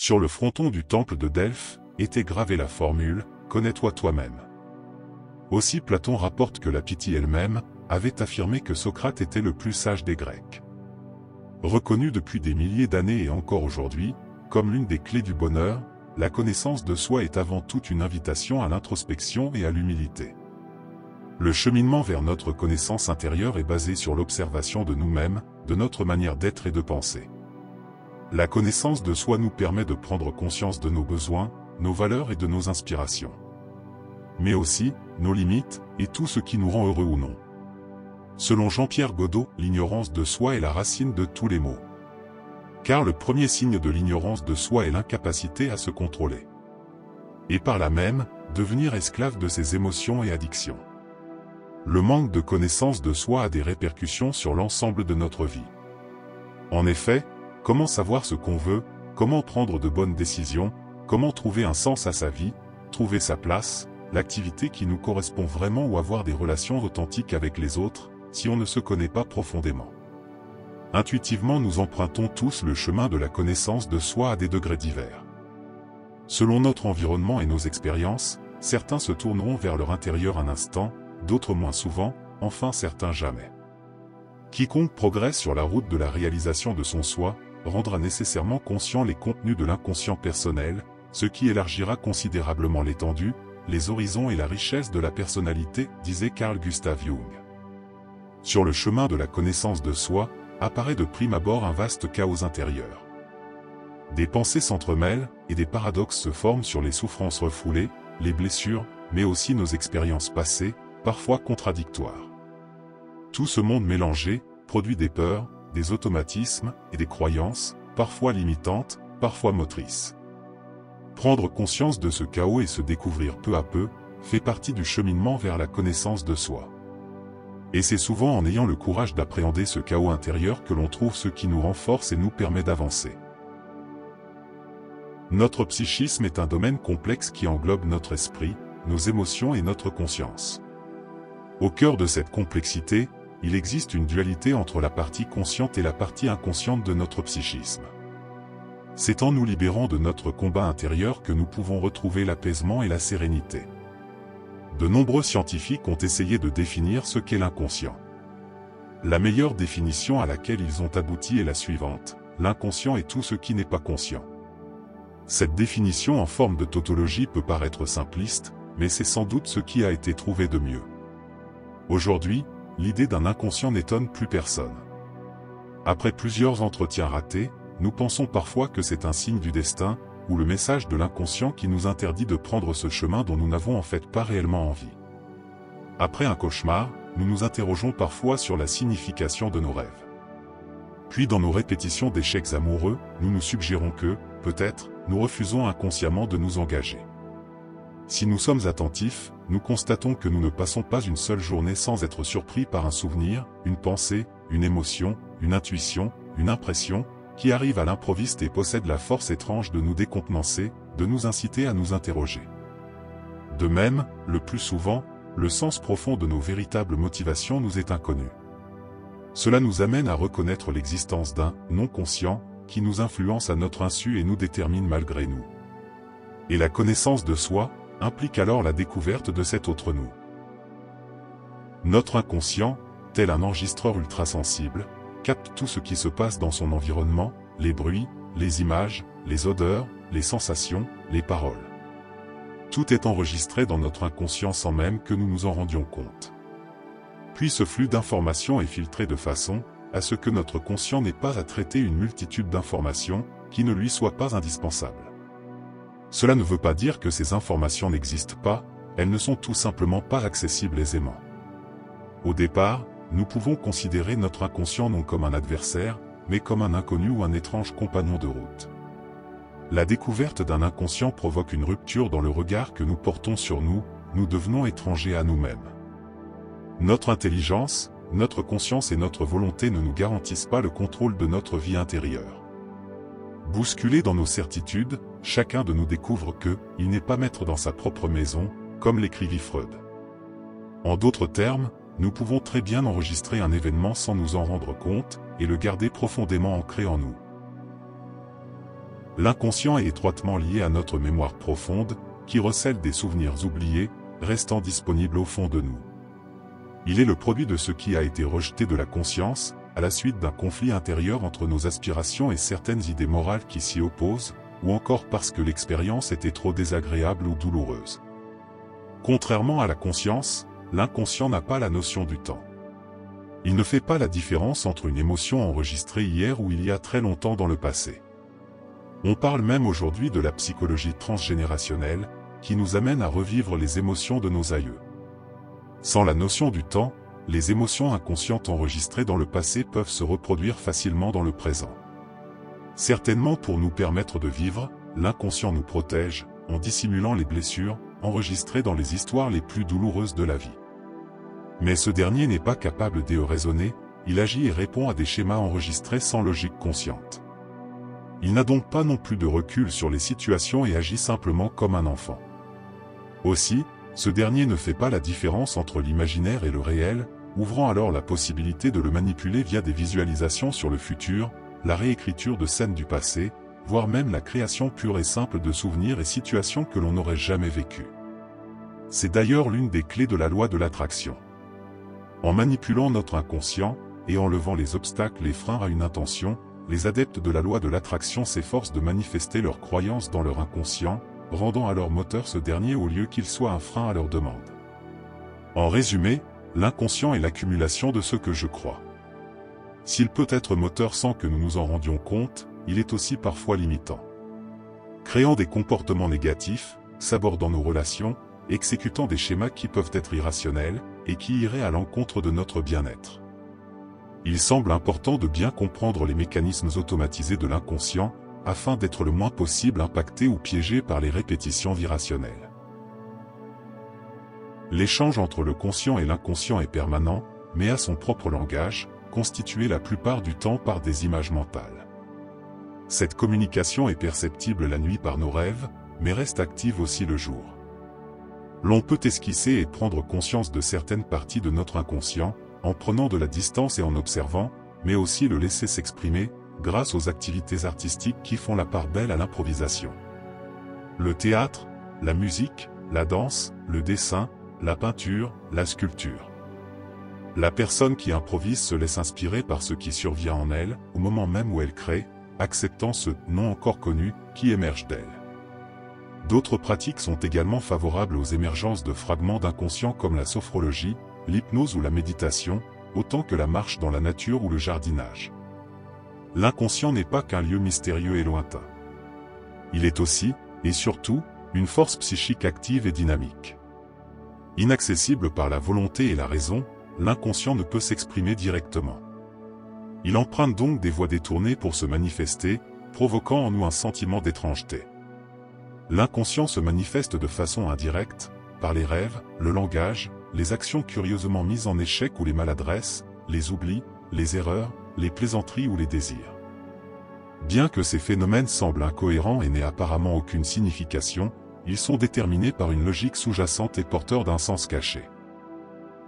Sur le fronton du temple de Delphes était gravée la formule « Connais-toi toi-même ». Aussi Platon rapporte que la Pythie elle-même avait affirmé que Socrate était le plus sage des Grecs. Reconnu depuis des milliers d'années et encore aujourd'hui, comme l'une des clés du bonheur, la connaissance de soi est avant tout une invitation à l'introspection et à l'humilité. Le cheminement vers notre connaissance intérieure est basé sur l'observation de nous-mêmes, de notre manière d'être et de penser. La connaissance de soi nous permet de prendre conscience de nos besoins, nos valeurs et de nos inspirations. Mais aussi, nos limites, et tout ce qui nous rend heureux ou non. Selon Jean-Pierre Godot, l'ignorance de soi est la racine de tous les maux. Car le premier signe de l'ignorance de soi est l'incapacité à se contrôler. Et par là même, devenir esclave de ses émotions et addictions. Le manque de connaissance de soi a des répercussions sur l'ensemble de notre vie. En effet, comment savoir ce qu'on veut, comment prendre de bonnes décisions, comment trouver un sens à sa vie, trouver sa place, l'activité qui nous correspond vraiment ou avoir des relations authentiques avec les autres, si on ne se connaît pas profondément. Intuitivement nous empruntons tous le chemin de la connaissance de soi à des degrés divers. Selon notre environnement et nos expériences, certains se tourneront vers leur intérieur un instant, d'autres moins souvent, enfin certains jamais. Quiconque progresse sur la route de la réalisation de son soi, rendra nécessairement conscient les contenus de l'inconscient personnel, ce qui élargira considérablement l'étendue, les horizons et la richesse de la personnalité, disait Carl Gustav Jung. Sur le chemin de la connaissance de soi, apparaît de prime abord un vaste chaos intérieur. Des pensées s'entremêlent, et des paradoxes se forment sur les souffrances refoulées, les blessures, mais aussi nos expériences passées, parfois contradictoires. Tout ce monde mélangé, produit des peurs, des automatismes, et des croyances, parfois limitantes, parfois motrices. Prendre conscience de ce chaos et se découvrir peu à peu, fait partie du cheminement vers la connaissance de soi. Et c'est souvent en ayant le courage d'appréhender ce chaos intérieur que l'on trouve ce qui nous renforce et nous permet d'avancer. Notre psychisme est un domaine complexe qui englobe notre esprit, nos émotions et notre conscience. Au cœur de cette complexité, il existe une dualité entre la partie consciente et la partie inconsciente de notre psychisme. C'est en nous libérant de notre combat intérieur que nous pouvons retrouver l'apaisement et la sérénité. De nombreux scientifiques ont essayé de définir ce qu'est l'inconscient. La meilleure définition à laquelle ils ont abouti est la suivante: l'inconscient est tout ce qui n'est pas conscient. Cette définition en forme de tautologie peut paraître simpliste, mais c'est sans doute ce qui a été trouvé de mieux. Aujourd'hui, l'idée d'un inconscient n'étonne plus personne. Après plusieurs entretiens ratés, nous pensons parfois que c'est un signe du destin, ou le message de l'inconscient qui nous interdit de prendre ce chemin dont nous n'avons en fait pas réellement envie. Après un cauchemar, nous nous interrogeons parfois sur la signification de nos rêves. Puis dans nos répétitions d'échecs amoureux, nous nous suggérons que, peut-être, nous refusons inconsciemment de nous engager. Si nous sommes attentifs, nous constatons que nous ne passons pas une seule journée sans être surpris par un souvenir, une pensée, une émotion, une intuition, une impression, qui arrive à l'improviste et possède la force étrange de nous décontenancer, de nous inciter à nous interroger. De même, le plus souvent, le sens profond de nos véritables motivations nous est inconnu. Cela nous amène à reconnaître l'existence d'un non-conscient, qui nous influence à notre insu et nous détermine malgré nous. Et la connaissance de soi implique alors la découverte de cet autre nous. Notre inconscient, tel un enregistreur ultrasensible, capte tout ce qui se passe dans son environnement, les bruits, les images, les odeurs, les sensations, les paroles. Tout est enregistré dans notre inconscient sans même que nous nous en rendions compte. Puis ce flux d'informations est filtré de façon à ce que notre conscient n'ait pas à traiter une multitude d'informations qui ne lui soient pas indispensables. Cela ne veut pas dire que ces informations n'existent pas, elles ne sont tout simplement pas accessibles aisément. Au départ, nous pouvons considérer notre inconscient non comme un adversaire, mais comme un inconnu ou un étrange compagnon de route. La découverte d'un inconscient provoque une rupture dans le regard que nous portons sur nous, nous devenons étrangers à nous-mêmes. Notre intelligence, notre conscience et notre volonté ne nous garantissent pas le contrôle de notre vie intérieure. Bousculés dans nos certitudes, chacun de nous découvre que, il n'est pas maître dans sa propre maison, comme l'écrivit Freud. En d'autres termes, nous pouvons très bien enregistrer un événement sans nous en rendre compte, et le garder profondément ancré en nous. L'inconscient est étroitement lié à notre mémoire profonde, qui recèle des souvenirs oubliés, restant disponibles au fond de nous. Il est le produit de ce qui a été rejeté de la conscience, à la suite d'un conflit intérieur entre nos aspirations et certaines idées morales qui s'y opposent, ou encore parce que l'expérience était trop désagréable ou douloureuse. Contrairement à la conscience, l'inconscient n'a pas la notion du temps. Il ne fait pas la différence entre une émotion enregistrée hier ou il y a très longtemps dans le passé. On parle même aujourd'hui de la psychologie transgénérationnelle, qui nous amène à revivre les émotions de nos aïeux. Sans la notion du temps, les émotions inconscientes enregistrées dans le passé peuvent se reproduire facilement dans le présent. Certainement pour nous permettre de vivre, l'inconscient nous protège, en dissimulant les blessures, enregistrées dans les histoires les plus douloureuses de la vie. Mais ce dernier n'est pas capable de raisonner, il agit et répond à des schémas enregistrés sans logique consciente. Il n'a donc pas non plus de recul sur les situations et agit simplement comme un enfant. Aussi, ce dernier ne fait pas la différence entre l'imaginaire et le réel, ouvrant alors la possibilité de le manipuler via des visualisations sur le futur, la réécriture de scènes du passé, voire même la création pure et simple de souvenirs et situations que l'on n'aurait jamais vécues. C'est d'ailleurs l'une des clés de la loi de l'attraction. En manipulant notre inconscient, et en levant les obstacles et freins à une intention, les adeptes de la loi de l'attraction s'efforcent de manifester leurs croyances dans leur inconscient, rendant alors moteur ce dernier au lieu qu'il soit un frein à leur demande. En résumé, l'inconscient est l'accumulation de ce que je crois. S'il peut être moteur sans que nous nous en rendions compte, il est aussi parfois limitant. Créant des comportements négatifs, sabordant nos relations, exécutant des schémas qui peuvent être irrationnels, et qui iraient à l'encontre de notre bien-être. Il semble important de bien comprendre les mécanismes automatisés de l'inconscient, afin d'être le moins possible impacté ou piégé par les répétitions irrationnelles. L'échange entre le conscient et l'inconscient est permanent, mais a son propre langage, constitué la plupart du temps par des images mentales. Cette communication est perceptible la nuit par nos rêves, mais reste active aussi le jour. L'on peut esquisser et prendre conscience de certaines parties de notre inconscient, en prenant de la distance et en observant, mais aussi le laisser s'exprimer, grâce aux activités artistiques qui font la part belle à l'improvisation. Le théâtre, la musique, la danse, le dessin, la peinture, la sculpture. La personne qui improvise se laisse inspirer par ce qui survient en elle, au moment même où elle crée, acceptant ce « non encore connu » qui émerge d'elle. D'autres pratiques sont également favorables aux émergences de fragments d'inconscient comme la sophrologie, l'hypnose ou la méditation, autant que la marche dans la nature ou le jardinage. L'inconscient n'est pas qu'un lieu mystérieux et lointain. Il est aussi, et surtout, une force psychique active et dynamique. Inaccessible par la volonté et la raison, l'inconscient ne peut s'exprimer directement. Il emprunte donc des voies détournées pour se manifester, provoquant en nous un sentiment d'étrangeté. L'inconscient se manifeste de façon indirecte, par les rêves, le langage, les actions curieusement mises en échec ou les maladresses, les oublis, les erreurs, les plaisanteries ou les désirs. Bien que ces phénomènes semblent incohérents et n'aient apparemment aucune signification, ils sont déterminés par une logique sous-jacente et porteurs d'un sens caché.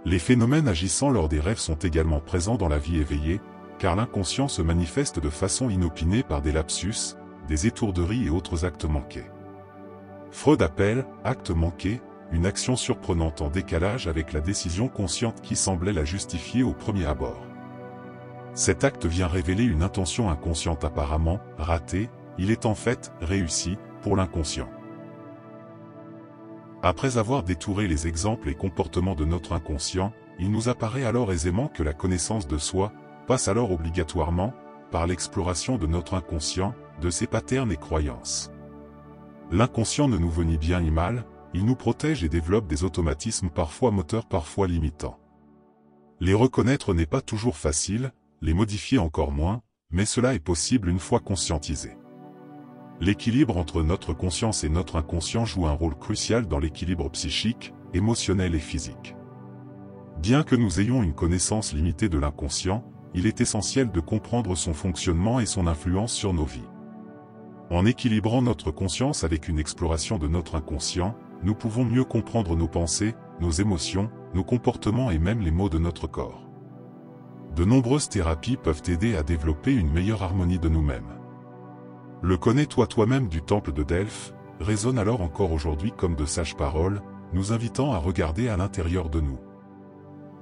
Les phénomènes agissant lors des rêves sont également présents dans la vie éveillée, car l'inconscient se manifeste de façon inopinée par des lapsus, des étourderies et autres actes manqués. Freud appelle « acte manqué » une action surprenante en décalage avec la décision consciente qui semblait la justifier au premier abord. Cet acte vient révéler une intention inconsciente apparemment ratée, il est en fait réussi pour l'inconscient. Après avoir détouré les exemples et comportements de notre inconscient, il nous apparaît alors aisément que la connaissance de soi passe alors obligatoirement par l'exploration de notre inconscient, de ses patterns et croyances. L'inconscient ne nous veut ni bien ni mal, il nous protège et développe des automatismes parfois moteurs, parfois limitants. Les reconnaître n'est pas toujours facile, les modifier encore moins, mais cela est possible une fois conscientisé. L'équilibre entre notre conscience et notre inconscient joue un rôle crucial dans l'équilibre psychique, émotionnel et physique. Bien que nous ayons une connaissance limitée de l'inconscient, il est essentiel de comprendre son fonctionnement et son influence sur nos vies. En équilibrant notre conscience avec une exploration de notre inconscient, nous pouvons mieux comprendre nos pensées, nos émotions, nos comportements et même les maux de notre corps. De nombreuses thérapies peuvent aider à développer une meilleure harmonie de nous-mêmes. Le connais-toi toi-même du temple de Delphes résonne alors encore aujourd'hui comme de sages paroles, nous invitant à regarder à l'intérieur de nous.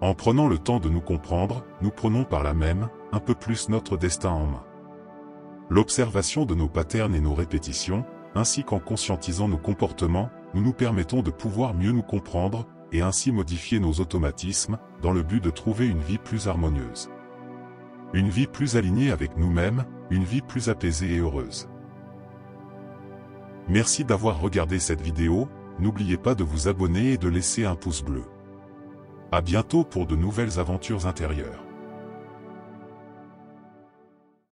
En prenant le temps de nous comprendre, nous prenons par là même, un peu plus notre destin en main. L'observation de nos patterns et nos répétitions, ainsi qu'en conscientisant nos comportements, nous nous permettons de pouvoir mieux nous comprendre, et ainsi modifier nos automatismes, dans le but de trouver une vie plus harmonieuse. Une vie plus alignée avec nous-mêmes, une vie plus apaisée et heureuse. Merci d'avoir regardé cette vidéo, n'oubliez pas de vous abonner et de laisser un pouce bleu. À bientôt pour de nouvelles aventures intérieures.